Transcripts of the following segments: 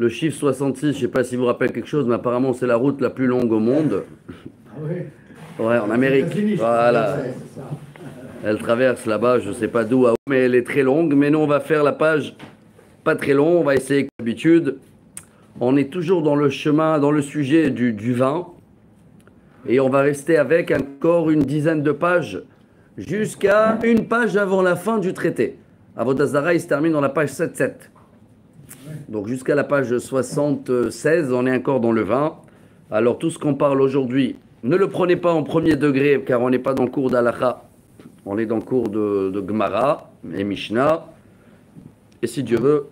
Le chiffre 66, je ne sais pas si vous rappelle quelque chose, mais apparemment c'est la route la plus longue au monde. Ah oui. Ouais, en Amérique. Voilà. Ouais, c'est ça. Elle traverse là-bas, je ne sais pas d'où à où, mais elle est très longue. Mais nous, on va faire la page pas très longue. On va essayer comme d'habitude. On est toujours dans le chemin, dans le sujet du vin. Et on va rester avec encore une dizaine de pages jusqu'à une page avant la fin du traité. Avodah Zarah, il se termine dans la page 7-7. Donc jusqu'à la page 76, on est encore dans le vin. Alors tout ce qu'on parle aujourd'hui, ne le prenez pas en premier degré car on n'est pas dans le cours d'Halakha. On est dans le cours de Gemara et Mishnah. Et si Dieu veut,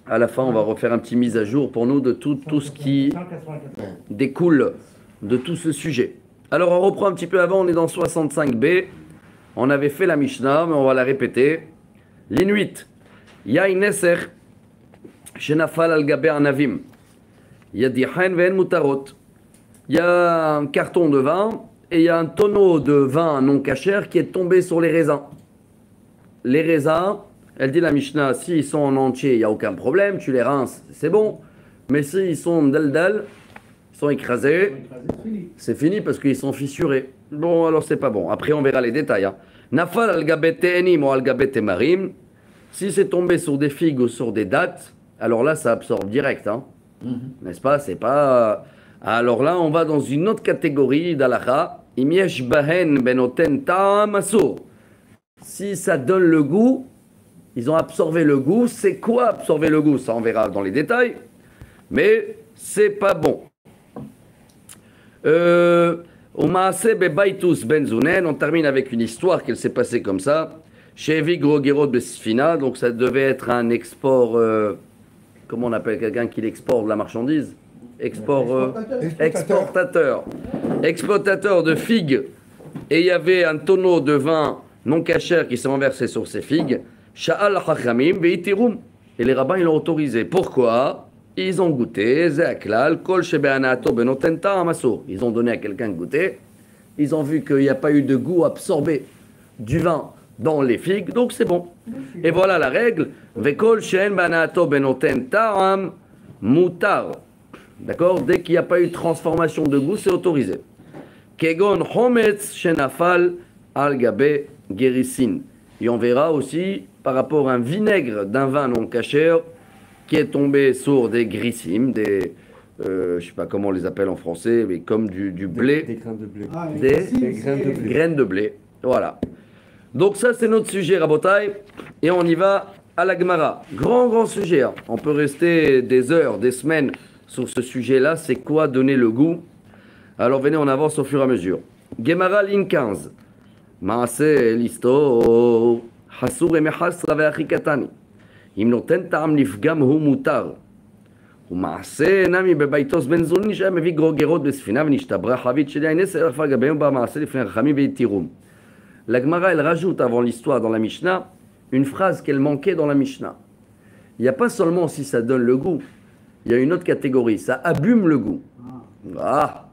à la fin, on va refaire un petit mise à jour pour nous de tout ce qui découle de tout ce sujet. Alors on reprend un petit peu avant, on est dans 65b. On avait fait la Mishnah, mais on va la répéter. L'inuit, Yain Neser, Shenafal al-Gaber Anavim, Yadihan Ven Mutarot. Il y a un carton de vin et il y a un tonneau de vin non cachère qui est tombé sur les raisins. Les raisins, elle dit la Mishnah, s'ils sont en entier, il n'y a aucun problème, tu les rinces, c'est bon. Mais s'ils sont dal, ils sont écrasés, c'est fini parce qu'ils sont fissurés. Bon, alors c'est pas bon. Après, on verra les détails. Hein. Nafal al-gabet enim ou al-gabet marim. Si c'est tombé sur des figues ou sur des dattes, alors là, ça absorbe direct. Hein. N'est-ce pas? C'est pas... Alors là, on va dans une autre catégorie d'Alacha. Imiesh bahen benoten ta'am asur. Si ça donne le goût, ils ont absorbé le goût. C'est quoi absorber le goût? Ça, on verra dans les détails. Mais c'est pas bon. On termine avec une histoire qu'elle s'est passée comme ça. Chez Vigrogero de Sfina, donc ça devait être un export. Comment on appelle quelqu'un qui exporte de la marchandise? Exportateur. Exploitateur de figues. Et il y avait un tonneau de vin non cachère qui s'est renversé sur ces figues. Sha'al hachamim veitirum. Et les rabbins ils l'ont autorisé. Pourquoi? Ils ont goûté, ils ont donné à quelqu'un de goûter. Ils ont vu qu'il n'y a pas eu de goût absorbé du vin dans les figues, donc c'est bon. Et voilà la règle. D'accord? Dès qu'il n'y a pas eu de transformation de goût, c'est autorisé. Kegon hometz shenafal al gabe gerisin. Et on verra aussi par rapport à un vinaigre d'un vin non cachère qui est tombé sur des grissim, des, je ne sais pas comment on les appelle en français, mais comme du blé. Des grains de blé. Des graines de blé. Voilà. Donc ça, c'est notre sujet, Rabotai. Et on y va à la Gemara. Grand sujet. Hein. On peut rester des heures, des semaines sur ce sujet-là. C'est quoi donner le goût? Alors venez, on avance au fur et à mesure. Gemara, ligne 15. Maase listo hasur et mechasra ve'achikatani. אם נותן טעם לפגם הוא מותר. ומעשה נמי בביתוס בן זוני שהיה מביא גרוגרות בספינה ונשתברה חבית של יין עשר אלף גביהם בא מעשה לפני חכמים והתירום. La Gemara, elle rajoute avant l'histoire dans la Mishnah une phrase qu'elle manquait dans la Mishnah. Il n'y a pas seulement si ça donne le goût, il y a une autre catégorie, ça abîme le goût. Ah,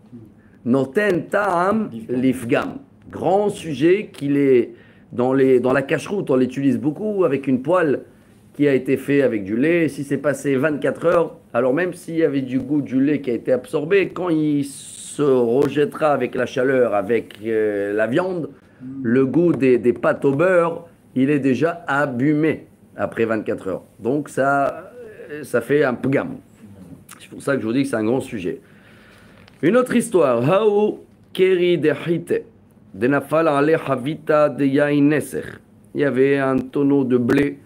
noten ta'am lifgam. Grand sujet qu'il est dans la cache-route, on l'utilise beaucoup avec une poêle qui a été fait avec du lait. Et si c'est passé 24 heures, alors même s'il y avait du goût du lait qui a été absorbé, quand il se rejettera avec la chaleur, avec la viande, le goût des pâtes au beurre, il est déjà abîmé après 24 heures. Donc ça fait un pgam. C'est pour ça que je vous dis que c'est un grand sujet. Une autre histoire. Haou keri de hite, de nafal ale havita de yain neser. Il y avait un tonneau de blé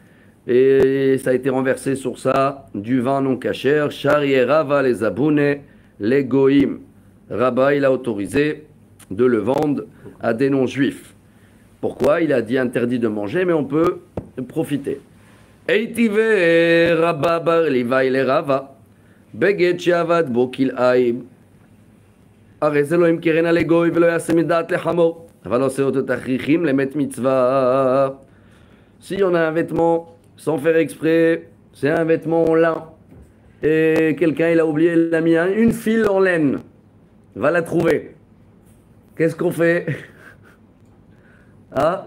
et ça a été renversé sur ça du vin non cachère. Shari Rava les aboune les goïm. Rabat il a autorisé de le vendre à des non-juifs. Pourquoi? Il a dit interdit de manger, mais on peut profiter. Eitive Rabba bar Levi le Rava beget shavad bo kil'aim. הרי זה לא ימכרנה לגוי ולא יעשה מדעת לחמור, אבל עושה אותו תכריכים למת מצווה. Si on a un vêtement sans faire exprès, c'est un vêtement en lin, et quelqu'un il a oublié, il a mis une file en laine, va la trouver. Qu'est-ce qu'on fait? Ah,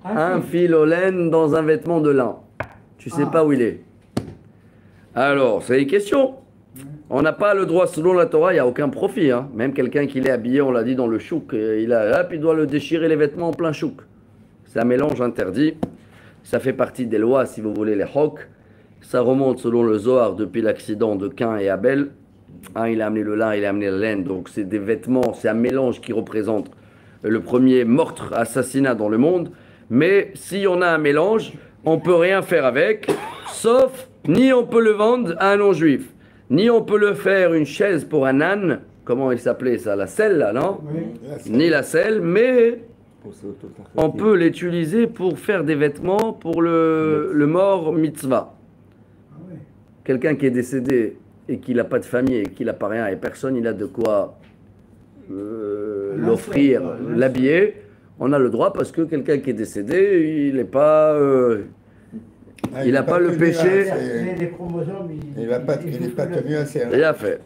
un fil en laine dans un vêtement de lin. Tu sais pas où il est. Alors, c'est une question. On n'a pas le droit, selon la Torah, il n'y a aucun profit. Hein. Même quelqu'un qui l'est habillé, on l'a dit dans le chouk, il doit le déchirer les vêtements en plein chouk. C'est un mélange interdit. Ça fait partie des lois, si vous voulez, les hok. Ça remonte selon le Zohar depuis l'accident de Cain et Abel. Il a amené le lin, il a amené la laine. Donc c'est des vêtements, c'est un mélange qui représente le premier meurtre, assassinat dans le monde. Mais si on a un mélange, on peut rien faire avec, sauf ni on peut le vendre à un non-juif, ni on peut le faire une chaise pour un âne. Comment il s'appelait ça? La selle, là, non? Oui. Ni la selle, mais on peut l'utiliser pour faire des vêtements pour le mort mitzvah. Quelqu'un qui est décédé et qui n'a pas de famille et qui n'a pas rien et personne, il a de quoi l'offrir, l'habiller. On a le droit parce que quelqu'un qui est décédé, il n'est pas, il n'a pas le péché. Il n'est pas tenu à serre. Il a fait.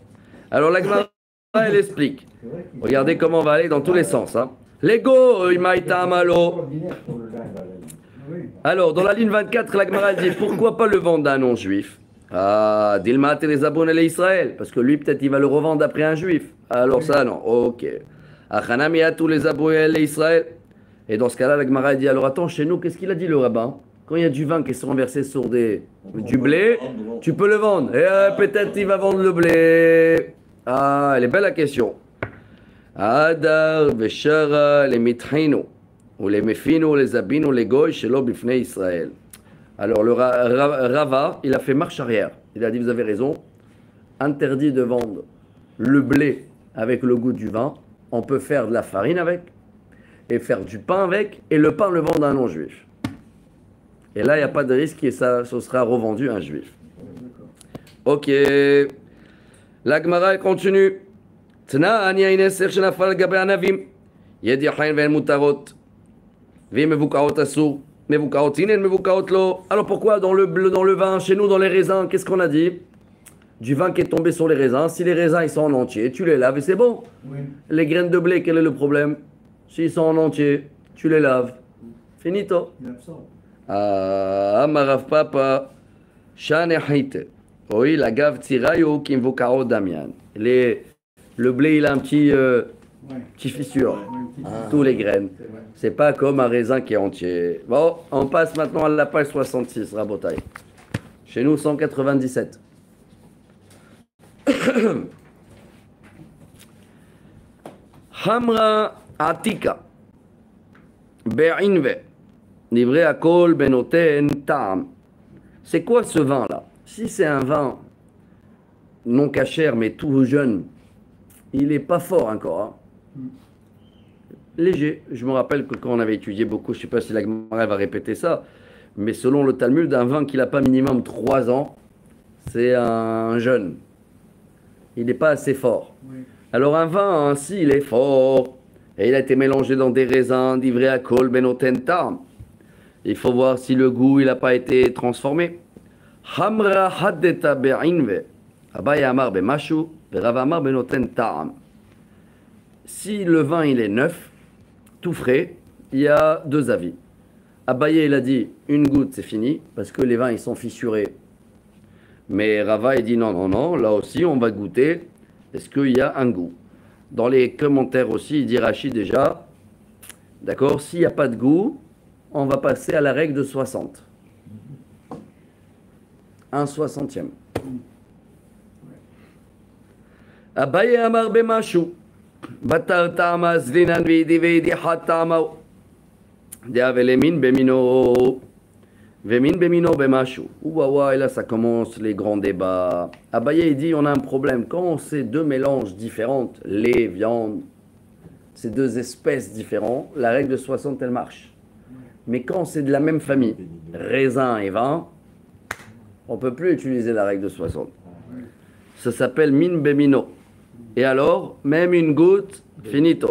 Alors la Gemara, elle explique. Regardez comment on va aller dans tous les sens. Hein. L'ego, il maïta amalo. Alors, dans la ligne 24, la Gemara dit pourquoi pas le vendre à un non-juif? Ah, Dilma les abonnés Israël, parce que lui peut-être il va le revendre après un juif. Alors ça non, ok. Achanami à tous les abonnés Israël. Et dans ce cas-là, la Gemara dit alors attends, chez nous, qu'est-ce qu'il a dit le rabbin? Quand il y a du vin qui est renversé sur du blé, tu peux le vendre. Et peut-être il va vendre le blé. Ah, elle est belle la question. Adar, Veshara, les mitrino, ou les mefino, les abino, les goy, chez l'obifne Israël. Alors le Rava, il a fait marche arrière. Il a dit, vous avez raison, interdit de vendre le blé avec le goût du vin. On peut faire de la farine avec, et faire du pain avec, et le pain le vendre à un non-juif. Et là, il n'y a pas de risque que ça sera revendu à un juif. Ok. La Gemara continue. Tna ania ineser shenafal gabe anavim. Yedi hain ven mutarot. Vi mevukaot asur. Mevukaot inen, mevukaot lo. Alors pourquoi dans le vin, chez nous, dans les raisins, qu'est-ce qu'on a dit? Du vin qui est tombé sur les raisins. Si les raisins ils sont en entier, tu les laves et c'est bon. Oui. Les graines de blé, quel est le problème? S'ils sont en entier, tu les laves. Finito. Ah, Amarav Papa. Shanehite. Oui, la gave tirayo qui invocao Damian. Le blé, il a un petit fissure. Tous les graines. C'est pas comme un raisin qui est entier. Bon, on passe maintenant à la page 66, Rabotai. Chez nous, 197. Hamra Atika. Be'inve. Livré à Kol Benoten Tam. C'est quoi ce vin-là? Si c'est un vin non cachère mais tout jeune, il n'est pas fort encore. Hein. Léger. Je me rappelle que quand on avait étudié beaucoup, je ne sais pas si la Gemara va répéter ça, mais selon le Talmud, un vin qui n'a pas minimum 3 ans, c'est un jeune. Il n'est pas assez fort. Oui. Alors un vin ainsi, il est fort. Et il a été mélangé dans des raisins, livré à Kol Benoten Tam. Il faut voir si le goût, il n'a pas été transformé. Hamra haddeta be'inve. Abaye amar be'mashu. Rav amar benoten ta'am. Si le vin, il est neuf, tout frais, il y a 2 avis. Abaye, il a dit, une goutte, c'est fini, parce que les vins, ils sont fissurés. Mais Rava, il dit, non, là aussi, on va goûter. Est-ce qu'il y a un goût? Dans les commentaires aussi, il dit Rachid déjà, d'accord, s'il n'y a pas de goût, on va passer à la règle de 60. 1/60. Abaye amar bemashu. Batar ta'ama zlinan vidi vidi hatama. Diavelemin bemino. Vemin bemino bemashu. Ouah, et là ça commence les grands débats. Abaye il dit on a un problème. Quand c'est 2 mélanges différentes, lait, viande, c'est 2 espèces différentes, la règle de 60 elle marche. Mais quand c'est de la même famille, raisin et vin, on ne peut plus utiliser la règle de 60. Ça s'appelle min bemino. Et alors, même une goutte, finito.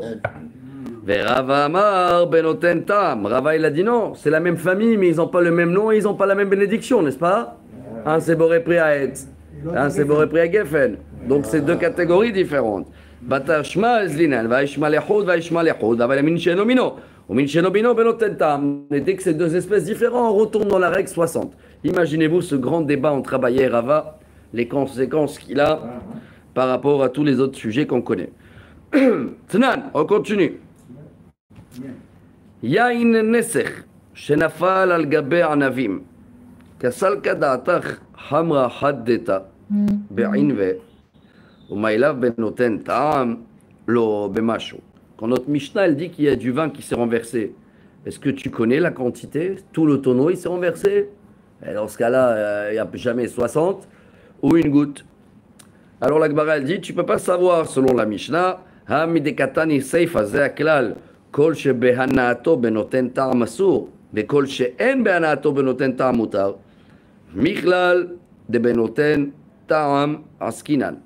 Rava amar benoten tam. Rava il a dit non, c'est la même famille, mais ils n'ont pas le même nom et ils n'ont pas la même bénédiction, n'est-ce pas? Un c'est boré pris à Etz, un c'est boré pris à Geffen. Donc c'est 2 catégories différentes. Batar shma ezlinan, va ishma lechod, va ishma lechod, va min sheno mino. Ou min sheno bino benoten tam. Et dès que c'est 2 espèces différentes, on retourne dans la règle 60. Imaginez-vous ce grand débat entre Abaye et Rava. les conséquences qu'il a par rapport à tous les autres sujets qu'on connaît. Tnan, on continue. Yain nesech, shenafal al gabe anavim, kasal kadatach hamra haddeta, be'inve, umaylav benoten ta'am, lo bemashu. Quand notre Mishnah, elle dit qu'il y a du vin qui s'est renversé, est-ce que tu connais la quantité? Tout le tonneau, il s'est renversé? Et dans ce cas-là, il n'y a jamais 60 ou une goutte. Alors la Gemara, elle dit, tu ne peux pas savoir selon la Mishnah, Hamidekatani seifa zeaklal, kol shebehanato benoten ta'am asur, bekol she'en behanato benoten ta'am mutar, michlal de benoten ta'am askinan.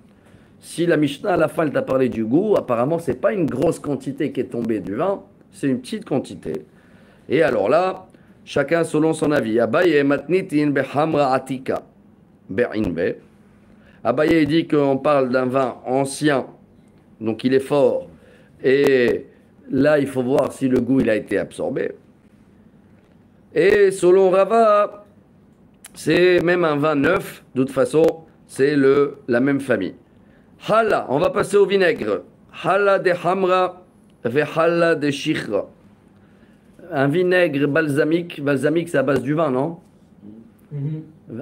Si la Mishnah à la fin elle t'a parlé du goût, apparemment c'est pas une grosse quantité qui est tombée du vin, c'est une petite quantité. Et alors là, chacun selon son avis. Abaye matnitin behamra atika be'inbe. Abaye dit qu'on parle d'un vin ancien, donc il est fort. Et là, il faut voir si le goût il a été absorbé. Et selon Rava, c'est même un vin neuf. De toute façon, c'est la même famille. Hala, on va passer au vinaigre. Hala de hamra ve hala de shikhra. Un vinaigre balsamique. Balsamique, c'est à base du vin, non?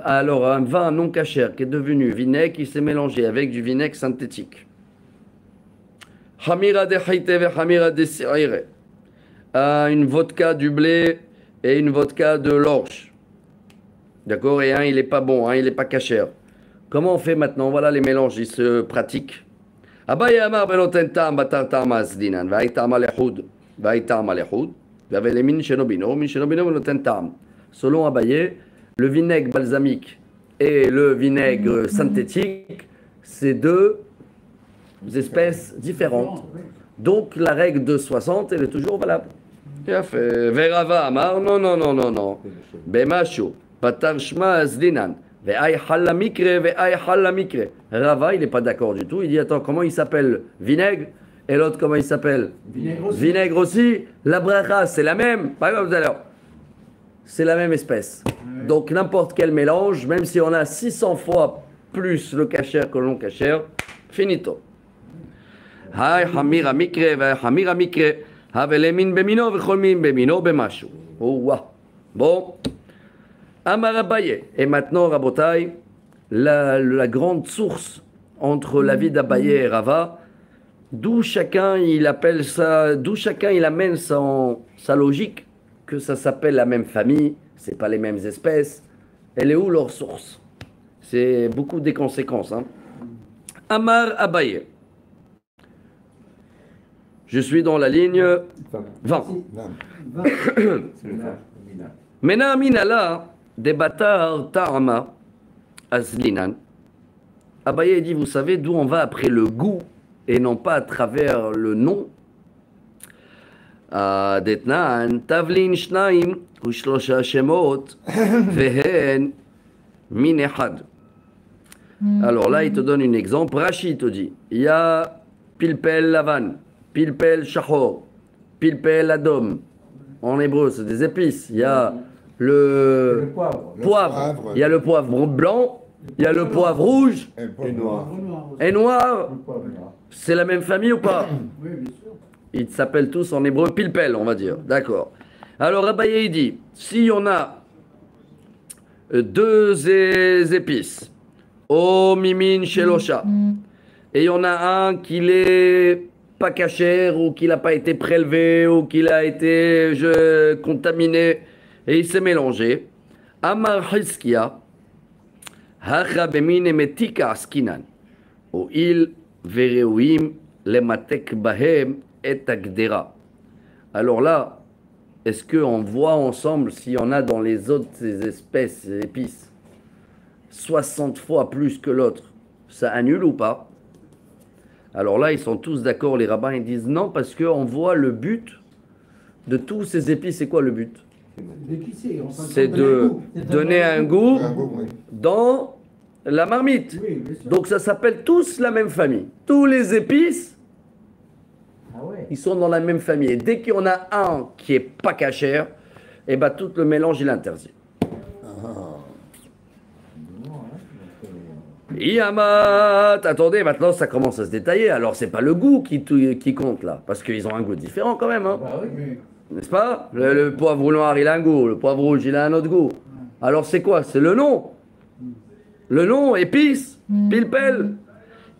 Alors, un vin non cachère qui est devenu vinaigre, qui s'est mélangé avec du vinaigre synthétique. Hamira de haïte ve hamira de sirire. Une vodka du blé et une vodka de l'orge. D'accord? Et un, il n'est pas bon, un, il n'est pas cachère. Comment on fait maintenant? Voilà les mélanges, ils se pratiquent. Abaye amar benoten ta'am batar ta'am azdinan, va'ay ta'am alehoud, va'ay ta'am alehoud, va'ay le min shenobino benoten ta'am. Selon Abaye, le vinaigre balsamique et le vinaigre synthétique, c'est deux espèces différentes. Donc la règle de 60, elle est toujours valable. Il a fait Verava amar, non. Bemashu, batar shma azdinan. Rava, il n'est pas d'accord du tout. Il dit, attends, comment il s'appelle? Vinaigre. Et l'autre, comment il s'appelle? Vinaigre aussi. La bracha, c'est la même. Pas comme tout à l'heure. C'est la même espèce. Donc, n'importe quel mélange, même si on a 600 fois plus le cachère que le non cachère, finito. Hay hamira mikre, hamira mikre, havelemin bemino, vecholmin bemino, bemashu. Oh, bon. Amar Abaye. Et maintenant, Rabotai, la grande source entre la vie d'Abaye et Rava, d'où chacun il appelle ça, d'où chacun il amène sa logique, que ça s'appelle la même famille, c'est pas les mêmes espèces. Elle est où leur source? C'est beaucoup des conséquences. Hein. Amar Abaye. Je suis dans la ligne 20. Mena minala. Des bâtards ta'ama azlinan. Abaye dit, vous savez d'où on va après le goût et non pas à travers le nom. Detnan tavlin shnaim ou shlosha shemot vehen min echad. Alors là, il te donne un exemple. Rashi te dit, il y a pilpel lavan, pilpel shahor, pilpel adom. En hébreu, c'est des épices. Il y a le poivre. Il y a le poivre blanc, il y a le poivre rouge et noir. C'est la même famille ou pas? Oui, bien sûr. Ils s'appellent tous en hébreu pilpel, on va dire. D'accord. Alors Abaye il dit, si on a deux épices, au mimin shelosha, et il y en a un qui n'est pas cachère ou qui n'a pas été prélevé ou qui a été contaminé, et il s'est mélangé. Amar Hiskia, Hacha bemine metika askinan, ou il vereuim le matek bahem et agdera. Alors là, est-ce qu'on voit ensemble s'il y en a dans les autres espèces, épices, 60 fois plus que l'autre, ça annule ou pas? Alors là, ils sont tous d'accord, les rabbins, ils disent non, parce qu'on voit le but de tous ces épices. C'est quoi le but? C'est de donner un goût dans la marmite. Oui, donc ça s'appelle tous la même famille. Tous les épices, ils sont dans la même famille. Et dès qu'il y en a un qui n'est pas cachère, et ben tout le mélange il est interdit. Yamat, attendez, maintenant ça commence à se détailler. Alors c'est pas le goût qui compte là, parce qu'ils ont un goût différent quand même, hein. Bah oui. N'est-ce pas? Le poivre noir il a un goût, le poivre rouge il a un autre goût. Alors c'est quoi? C'est le nom. Le nom, épice, pile-pelle.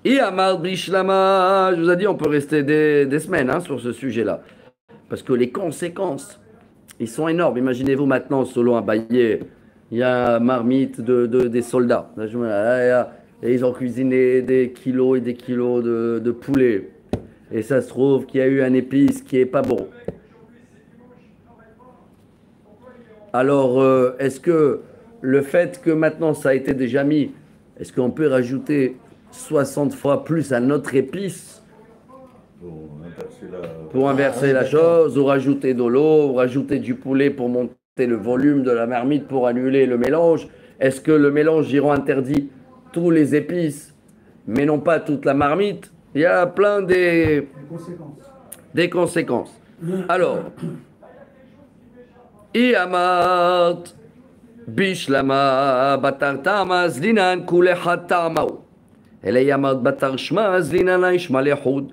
Yamar Bishlama, je vous ai dit, on peut rester des semaines hein, sur ce sujet-là. Parce que les conséquences, ils sont énormes. Imaginez-vous maintenant, selon un baillier, il y a un marmite des soldats. Et ils ont cuisiné des kilos et des kilos de poulet. Et ça se trouve qu'il y a eu un épice qui n'est pas bon. Alors, est-ce que le fait que maintenant ça a été déjà mis, est-ce qu'on peut rajouter 60 fois plus à notre épice pour inverser la chose, ou rajouter de l'eau, ou rajouter du poulet pour monter le volume de la marmite pour annuler le mélange? Est-ce que le mélange giron interdit tous les épices, mais non pas toute la marmite? Il y a plein des conséquences. Alors, Iamat Bishlama Batar Tamaz Linan Kulehat Tamau. אלא ימד בתר שמע, אז ליננה ישמע לחוד,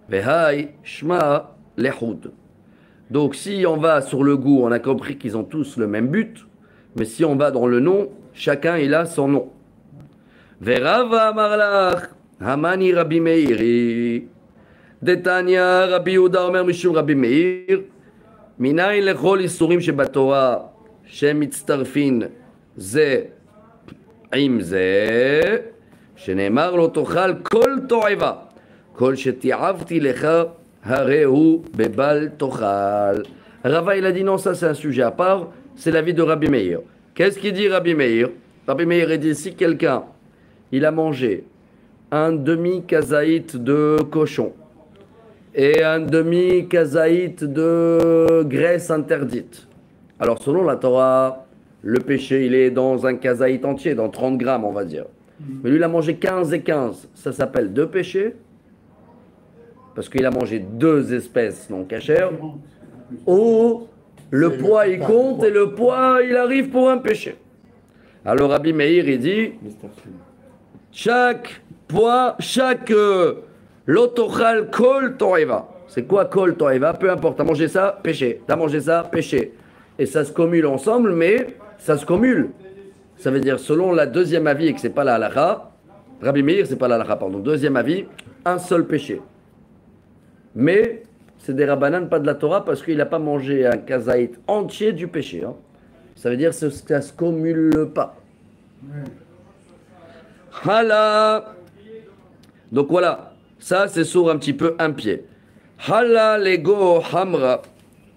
והי שמע לחוד. Donc si on va sur le goût, on a compris qu'ils ont tous le même but, mais si on va dans le nom, chacun il a son nom. ורבא אמר לך, המני רבי מאירי, דתניא רבי יהודה אומר משום רבי מאיר, מניין לכל איסורים שבתורה שמצטרפין זה עם זה, שנאמר לו תאכל כל תועבה, כל שתיעבתי לך הרי הוא בבל תאכל. Rava il a dit non, ça c'est un sujet à part, c'est l'avis de Rabbi Meir. Qu'est-ce qu'il dit Rabbi Meir? Rabbi Meir il dit si quelqu'un il a mangé un demi-kazaït de cochon et un demi-kazaït de graisse interdite, alors selon la Torah, le péché il est dans un kazaït entier, dans 30 grammes on va dire. Mais lui, il a mangé 15 et 15. Ça s'appelle deux péchés. Parce qu'il a mangé deux espèces non cachères. Ou le poids, il compte et le poids, il arrive pour un péché. Alors, Rabbi Meir, il dit chaque poids, chaque lotochal kol toeva. C'est quoi kol toeva? Peu importe. T'as mangé ça, péché. T'as mangé ça, péché. Et ça se commule ensemble, mais ça se commule. Ça veut dire, selon la deuxième avis, et que ce n'est pas la halakha, Rabbi Meir, c'est pas la halakha, pardon, deuxième avis, un seul péché. Mais c'est des rabbanan, pas de la Torah, parce qu'il n'a pas mangé un kazaït entier du péché. Hein. Ça veut dire que ça ne se commule pas. Hala. Donc voilà, ça c'est sur un petit peu un pied. Hala lego hamra,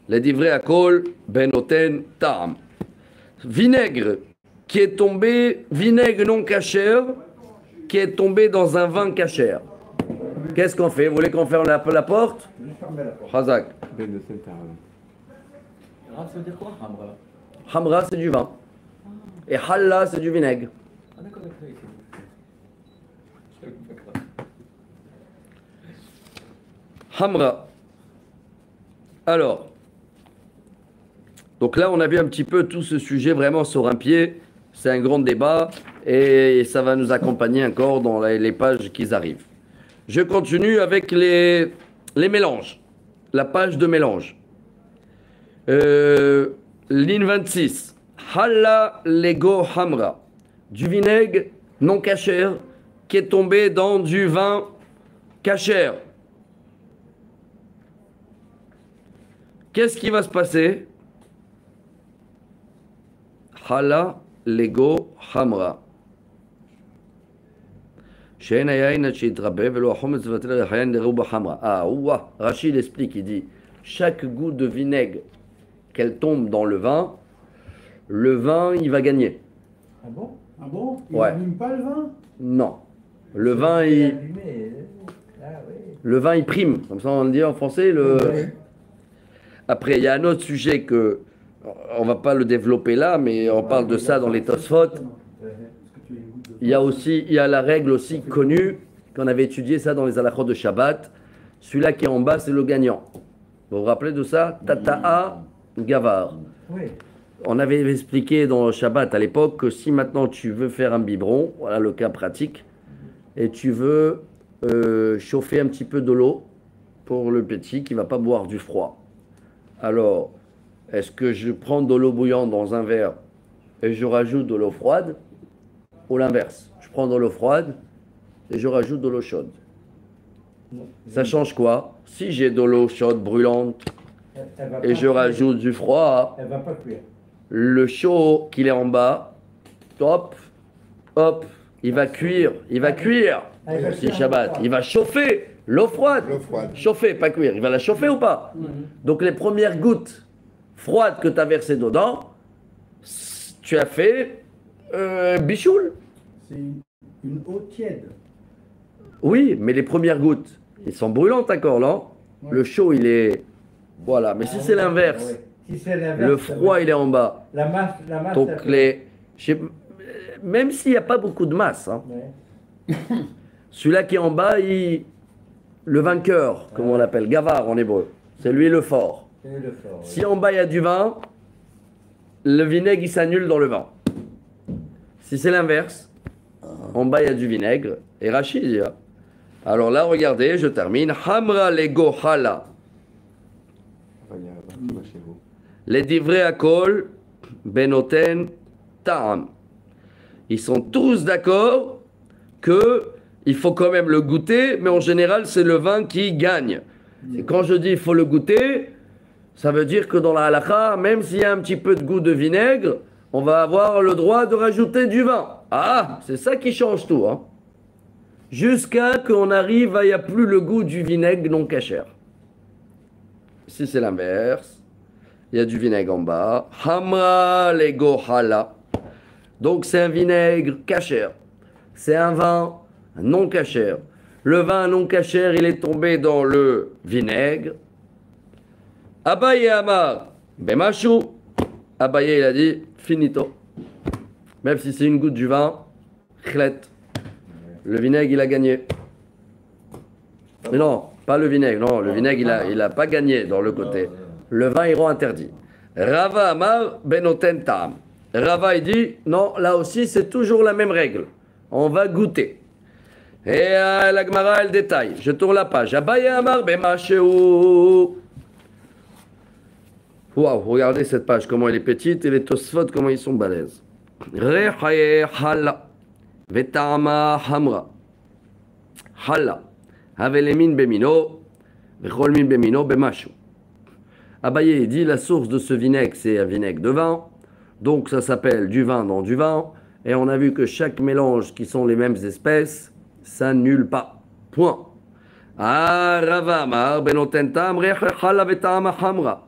les divrei akol benoten ta'am. Vinaigre qui est tombé, vinaigre non cachère, qui est tombé dans un vin cachère. Qu'est-ce qu'on fait? Vous voulez qu'on ferme la porte? Chazak. Ça veut dire quoi, Hamra? Hamra, c'est du vin. Et Halla, c'est du vinaigre. Ah d'accord, Hamra. Alors, donc là, on a vu un petit peu tout ce sujet vraiment sur un pied. C'est un grand débat et ça va nous accompagner encore dans les pages qui arrivent. Je continue avec les mélanges. La page de mélange. Ligne 26. Halla lego hamra. Du vinaigre non cachère qui est tombé dans du vin cachère. Qu'est-ce qui va se passer? Halla lego hamra. Ah, ouah, Rachid explique, il dit, chaque goutte de vinaigre qu'elle tombe dans le vin, il va gagner. Ah bon? Ah bon? Il Ouais. n'allume pas le vin? Non. Le vin, il prime. Comme ça, on le dit en français. Après, il y a un autre sujet que on va pas le développer là, mais on parle de ça dans les Tosfot. Il y a la règle aussi connue qu'on avait étudié ça dans les halachot de Shabbat. Celui-là qui est en bas, c'est le gagnant. Vous vous rappelez de ça? Tata'a gavar. Oui. on avait expliqué dans Shabbat à l'époque que si maintenant tu veux faire un biberon, voilà le cas pratique, et tu veux chauffer un petit peu de l'eau pour le petit qui ne va pas boire du froid. Alors, est-ce que je prends de l'eau bouillante dans un verre et je rajoute de l'eau froide, ou l'inverse? Je prends de l'eau froide et je rajoute de l'eau chaude. Ça change quoi? Si j'ai de l'eau chaude brûlante et je rajoute du froid, Elle va pas cuire. le chaud qu'il est en bas, hop, hop, il va cuire, si Shabbat, il va chauffer l'eau froide. L'eau froide. Chauffer, pas cuire, il va la chauffer ou pas? Donc les premières gouttes froides que tu as versées dedans, tu as fait bichoul. C'est une eau tiède. Oui, mais les premières gouttes, ils sont brûlantes encore, non? Ouais. Le chaud, il est... Voilà, mais si c'est l'inverse, Si c'est l'inverse, le froid, il est en bas. La masse. Donc ça fait- les... Même s'il n'y a pas beaucoup de masse, hein, Ouais. celui-là qui est en bas, le vainqueur, comme on l'appelle, gavar en hébreu, c'est lui le fort. C'est le fort. Si en bas il y a du vin, le vinaigre il s'annule dans le vin. Si c'est l'inverse, en bas il y a du vinaigre, et Rachid dit, alors là regardez, je termine, Hamra lego hala, les divrei akol, benoten ta'am. Ils sont tous d'accord que il faut quand même le goûter, mais en général c'est le vin qui gagne. Et quand je dis il faut le goûter, ça veut dire que dans la halakha, même s'il y a un petit peu de goût de vinaigre, on va avoir le droit de rajouter du vin. Ah, c'est ça qui change tout. Hein. Jusqu'à qu'on arrive à il n'y a plus le goût du vinaigre non cachère. Si c'est l'inverse, il y a du vinaigre en bas. Hamra lego hala. Donc c'est un vinaigre cachère. C'est un vin non cachère. Le vin non cachère, il est tombé dans le vinaigre. Abaye Amar, Bemashu. Abaye, il a dit, finito. Même si c'est une goutte du vin, chlet. Le vinaigre, il a gagné. Mais non, pas le vinaigre. Non, le vinaigre, il a pas gagné dans le côté. Le vin, il rend interdit. Rava Amar, Benoten Tam. Rava, il dit, non, là aussi, c'est toujours la même règle. On va goûter. Et la Gemara, elle détaille. Je tourne la page. Abaye Amar, Bemashu. Waouh, regardez cette page, comment elle est petite, et les Tosfot, comment ils sont balèzes. Rechaye hala, vetama hamra, hala, havelemin bemino, vecholmin bemino bemashu. Abaye, il dit, la source de ce vinaigre, c'est un vinaigre de vin, donc ça s'appelle du vin dans du vin, et on a vu que chaque mélange qui sont les mêmes espèces, ça n'annule pas. Point. Ah, ravamar, benotentam, rechaye vetama hamra.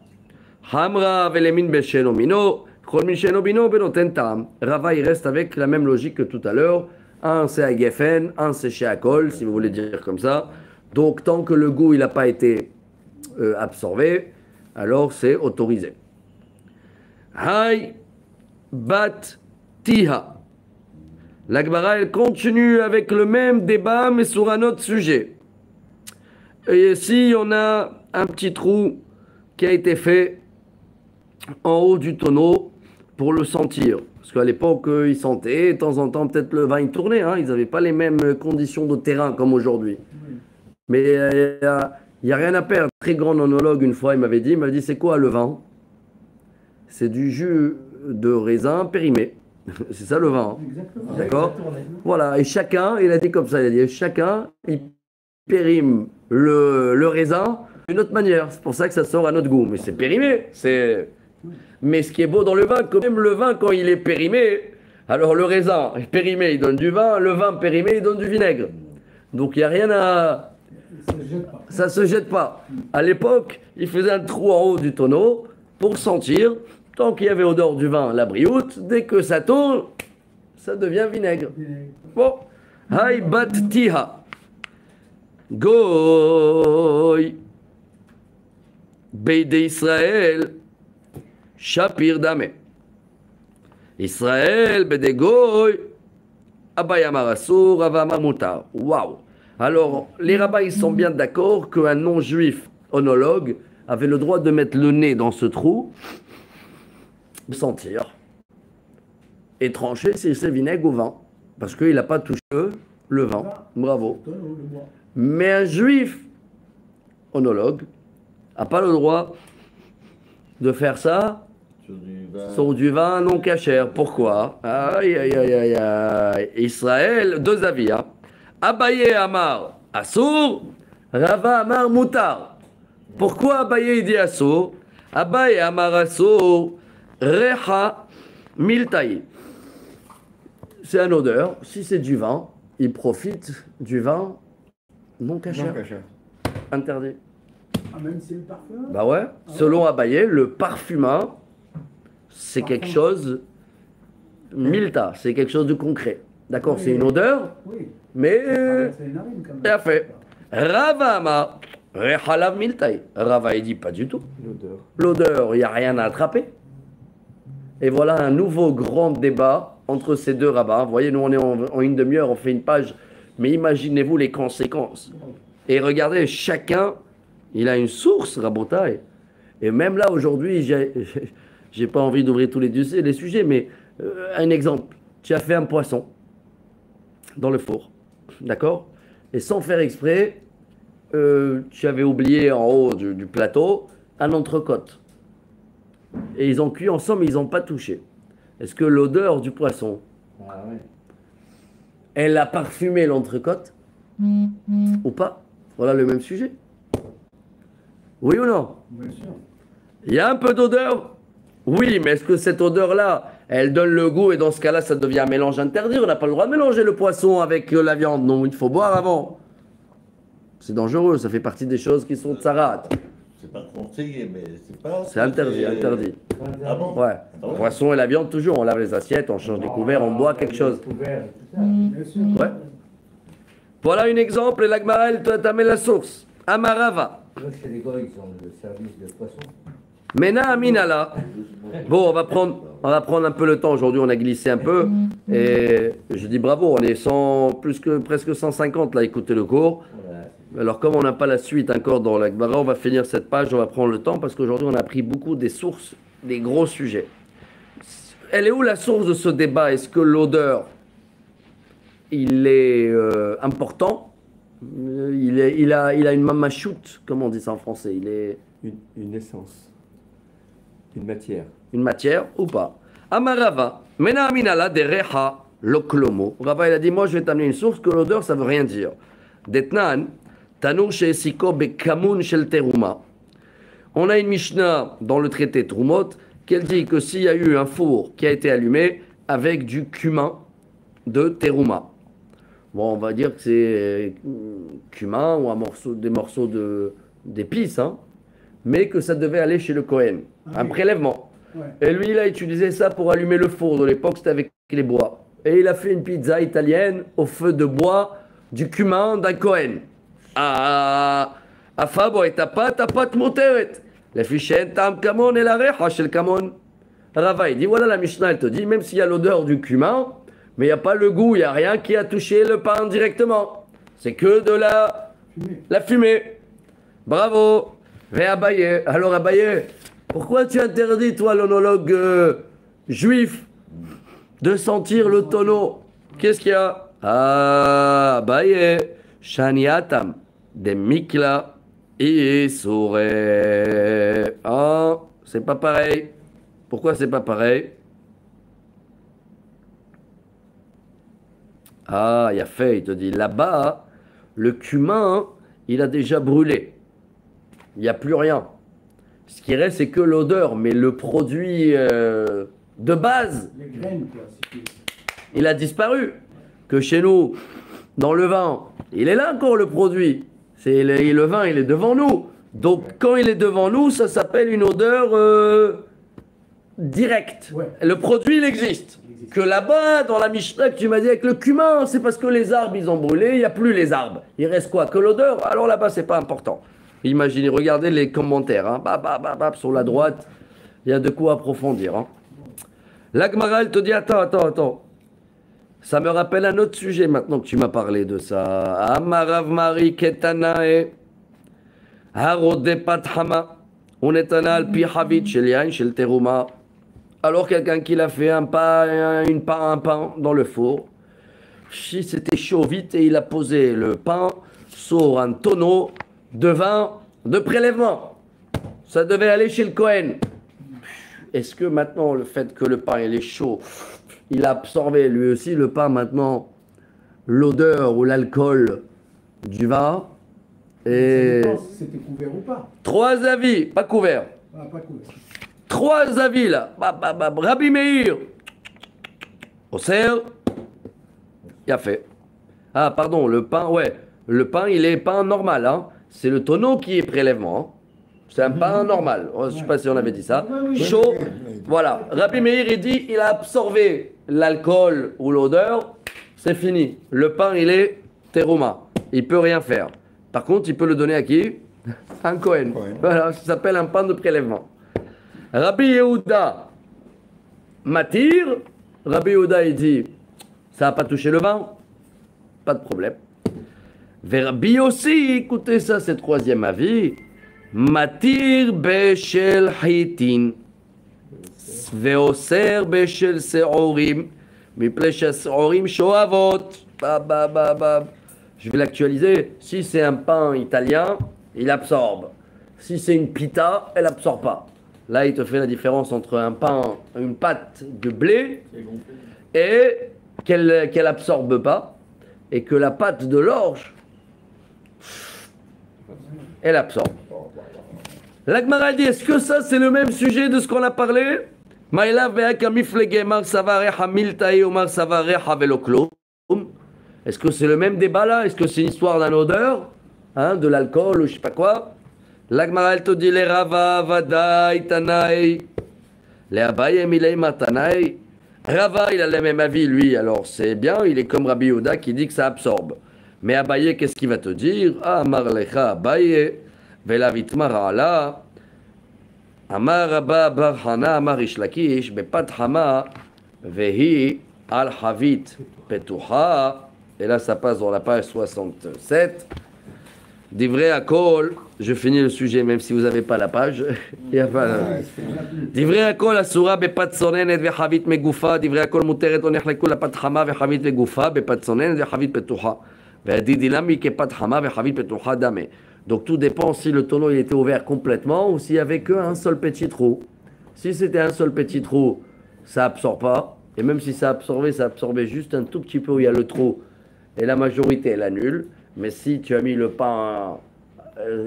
Hamra velemin besheno mino, cholmin sheno bino benoten tam. Rava, il reste avec la même logique que tout à l'heure. Un c'est à Geffen, un c'est chez Akol, si vous voulez dire comme ça. Donc tant que le goût il n'a pas été absorbé, alors c'est autorisé. Hay bat tiha. La Gemara, elle continue avec le même débat, mais sur un autre sujet. Et ici, on a un petit trou qui a été fait en haut du tonneau pour le sentir. Parce qu'à l'époque, ils sentaient, de temps en temps, peut-être le vin il tournait. Hein, ils n'avaient pas les mêmes conditions de terrain comme aujourd'hui. Mais il n'y a rien à perdre. Un très grand onologue, une fois, il m'avait dit, c'est quoi le vin? C'est du jus de raisin périmé. C'est ça le vin. Exactement. D'accord? Voilà. Et chacun, il a dit comme ça, il a dit, chacun, il périme le raisin d'une autre manière. C'est pour ça que ça sort à notre goût. Mais c'est périmé. Mais ce qui est beau dans le vin, quand même le vin, quand il est périmé, alors le raisin périmé, il donne du vin, le vin périmé, il donne du vinaigre. Donc il n'y a rien à... Ça ne se jette pas. À l'époque, il faisait un trou en haut du tonneau pour sentir. Tant qu'il y avait odeur du vin, la brioute, dès que ça tourne, ça devient vinaigre. Bon. Hay bat tiha. Goy. Beide Israël. Shapir Dame. Israël, Bede Goy. Abayamar Asur, Avamar Mutar. Waouh. Alors, les rabbins, ils sont bien d'accord qu'un non-juif onologue avait le droit de mettre le nez dans ce trou sentir et trancher si c'est vinaigre ou vin. Parce qu'il n'a pas touché le vin. Bravo. Mais un juif onologue n'a pas le droit de faire ça sur du vin non cachère. Pourquoi? Aïe, aïe, aïe, aïe, aïe. Israël, deux avis. Hein. Abaye Amar Assour, Rava Amar Moutar. Pourquoi Abaye dit Assour? Abaye Amar Assour, Reha Miltaï. C'est une odeur. Si c'est du vin, il profite du vin non cachère. Interdit. Ah, même si c'est le parfum? Bah ouais. Selon Abaye, le parfumeur, c'est quelque chose, milta, c'est quelque chose de concret. D'accord, Oui. c'est une odeur, Oui. mais C'est une narine quand même. tout à fait. Ravama, rehalav miltaï. Rava, il dit pas du tout. L'odeur, il n'y a rien à attraper. Et voilà un nouveau grand débat entre ces deux rabbins. Vous voyez, nous on est en une demi-heure, on fait une page, mais imaginez-vous les conséquences. Et regardez, chacun, il a une source, Rabotai. Et même là, aujourd'hui, j'ai pas envie d'ouvrir tous les sujets, mais un exemple. Tu as fait un poisson dans le four, d'accord? Et sans faire exprès, tu avais oublié en haut du plateau un entrecôte. Et ils ont cuit ensemble, mais ils n'ont pas touché. Est-ce que l'odeur du poisson, elle a parfumé l'entrecôte ou pas? Voilà le même sujet. Oui ou non? Bien sûr. Il y a un peu d'odeur? Oui, mais est-ce que cette odeur-là, elle donne le goût et dans ce cas-là, ça devient un mélange interdit? On n'a pas le droit de mélanger le poisson avec la viande. Non, il faut boire avant. C'est dangereux, ça fait partie des choses qui sont tsarates. C'est pas conseillé, mais c'est pas. C'est interdit, interdit. Ah bon? Ouais. Ah ouais. Le poisson et la viande, toujours, on lave les assiettes, on change des couverts, on boit quelque chose. Bien sûr. Ouais. Voilà un exemple, et l'Agmara, elle t'amène la source. Amarava. Chez les gars, ils ont le service de poisson. Mena Aminala. Bon, on va prendre un peu le temps. Aujourd'hui, on a glissé un peu. Et je dis bravo, on est presque 150 là, écoutez le cours. Alors, comme on n'a pas la suite encore dans l'Agmara, on va finir cette page, on va prendre le temps parce qu'aujourd'hui, on a pris beaucoup des sources, des gros sujets. Elle est où la source de ce débat? Est-ce que l'odeur, il est important? Il a une mamachoute, comment on dit ça en français? Il est Une essence, une matière. une matière ou pas? Amarava, mena aminala de reha loklomo. Rava, il a dit, moi je vais t'amener une source que l'odeur ça veut rien dire. Detnan, tanur sheesiko bekamun shel teruma. On a une Mishnah dans le traité Trumot qui dit que s'il y a eu un four qui a été allumé avec du cumin de teruma. Bon, on va dire que c'est cumin ou des morceaux d'épices, hein, mais que ça devait aller chez le Kohen. Un prélèvement. Ouais. Et lui, il a utilisé ça pour allumer le four. De l'époque, c'était avec les bois. Et il a fait une pizza italienne au feu de bois du cumin d'un Kohen. Ah, Afabo et tapat moteret. La fichette tam kamon et la recha chez le kamon. Rava, il dit voilà la Mishnah, elle te dit, même s'il y a l'odeur du cumin, mais il n'y a pas le goût, il n'y a rien qui a touché le pain directement. C'est que de la fumée. Bravo. Ve Abaye. Alors Abaye, pourquoi tu interdis, toi, l'onologue juif, de sentir le tonneau? Qu'est-ce qu'il y a? Ah, Abaye. Shaniatam. De mikla. Isure. Ah, c'est pas pareil. Pourquoi c'est pas pareil? Ah, il y a fait, il te dit, là-bas, le cumin, il a déjà brûlé. Il n'y a plus rien. Ce qui reste, c'est que l'odeur, mais le produit de base, Les graines, quoi. il a disparu. Que chez nous, dans le vin, il est là encore le produit. Le vin, il est devant nous. Donc, quand il est devant nous, ça s'appelle une odeur directe. Ouais. Le produit, il existe. Que là-bas, dans la Mishnah que tu m'as dit avec le cumin, c'est parce que les arbres, ils ont brûlé, il n'y a plus les arbres. Il reste quoi? Que l'odeur? Alors là-bas, c'est pas important. Imaginez, regardez les commentaires. Hein. Sur la droite, il y a de quoi approfondir. Hein. L'Agmara, elle te dit, attends. Ça me rappelle un autre sujet maintenant que tu m'as parlé de ça. Amarav Mari Ketanae Harode Pathama Unetana al Pi Havit Shel Yain Shel Teruma. Alors quelqu'un qui l'a fait un pain dans le four, si c'était chaud vite et il a posé le pain sur un tonneau de vin de prélèvement. Ça devait aller chez le Cohen. Est-ce que maintenant le fait que le pain il est chaud, il a absorbé lui aussi le pain maintenant l'odeur ou l'alcool du vin? Et Ça dépend si c'était couvert ou pas. 3 avis, pas couvert. Ah, pas couvert. 3 avis là. Rabbi Meir. Au cerf. Il a fait. Ah, pardon, le pain, ouais. Le pain, il est pain normal. Hein. C'est le tonneau qui est prélèvement. Hein. C'est un pain normal. Je ne sais pas si on avait dit ça. Chaud. Voilà. Rabbi Meir, il dit, il a absorbé l'alcool ou l'odeur. C'est fini. Le pain, il est terouma. Il ne peut rien faire. Par contre, il peut le donner à qui? Un Cohen. Voilà, ça s'appelle un pain de prélèvement. Rabbi Yehuda m'attire. Rabbi Yehuda, il dit, ça n'a pas touché le vin. Pas de problème. Rabbi aussi, écoutez ça, c'est 3e avis. Matir beshel hitin. Veoser beshel seorim. Miple seorim shoavot. Je vais l'actualiser. Si c'est un pain italien, il absorbe. Si c'est une pita, elle absorbe pas. Là, il te fait la différence entre un pain, une pâte de blé et qu'elle absorbe pas, et que la pâte de l'orge, elle absorbe. L'Agmara dit, est-ce que ça c'est le même sujet de ce qu'on a parlé? Est-ce que c'est le même débat là? Est-ce que c'est une histoire d'un odeur, hein, de l'alcool ou je sais pas quoi? L'Agmara elle te dit les Rava, Vadaï, Tanaï, les Abaye, Milei, Matanaï. Rava, il a le même avis, lui, alors c'est bien, il est comme Rabbi Yehuda qui dit que ça absorbe. Mais Abaye, qu'est-ce qu'il va te dire? Ah, Amar Lecha Abaye, Velavit Marala, Amar Abba Barhana, Amar Ishlakish, Bepat Hama, Vehi Al Havit Petuha. Et là, ça passe dans la page 67. Divrei Akol, je finis le sujet même si vous n'avez pas la page. Divrei Akol asura bepat sonenet vechavit megufa. Divrei Akol muteret onechleku la pat chama vechavit megufa bepat sonenet vechavit petucha. Ve'adidilami ke pat chama vechavit petucha dame. Donc tout dépend si le tonneau il était ouvert complètement ou s'il n'y avait qu'un seul petit trou. Si c'était un seul petit trou, ça absorbe pas. Et même si ça absorbait juste un tout petit peu où il y a le trou. Et la majorité elle annule. Mais si tu as mis le pain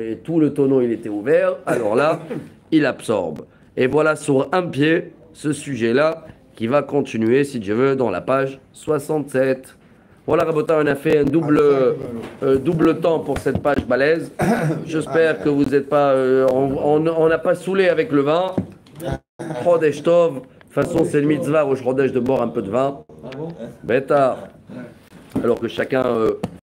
et tout le tonneau il était ouvert, alors là, il absorbe. Et voilà sur un pied ce sujet-là qui va continuer, si Dieu veut, dans la page 67. Voilà, Rabota, on a fait un double temps pour cette page balèze. J'espère que vous n'êtes pas... on n'a pas saoulé avec le vin. Chodesh Tov. De toute façon, c'est le mitzvah au Chodesh de boire un peu de vin. Bêta. Alors que chacun...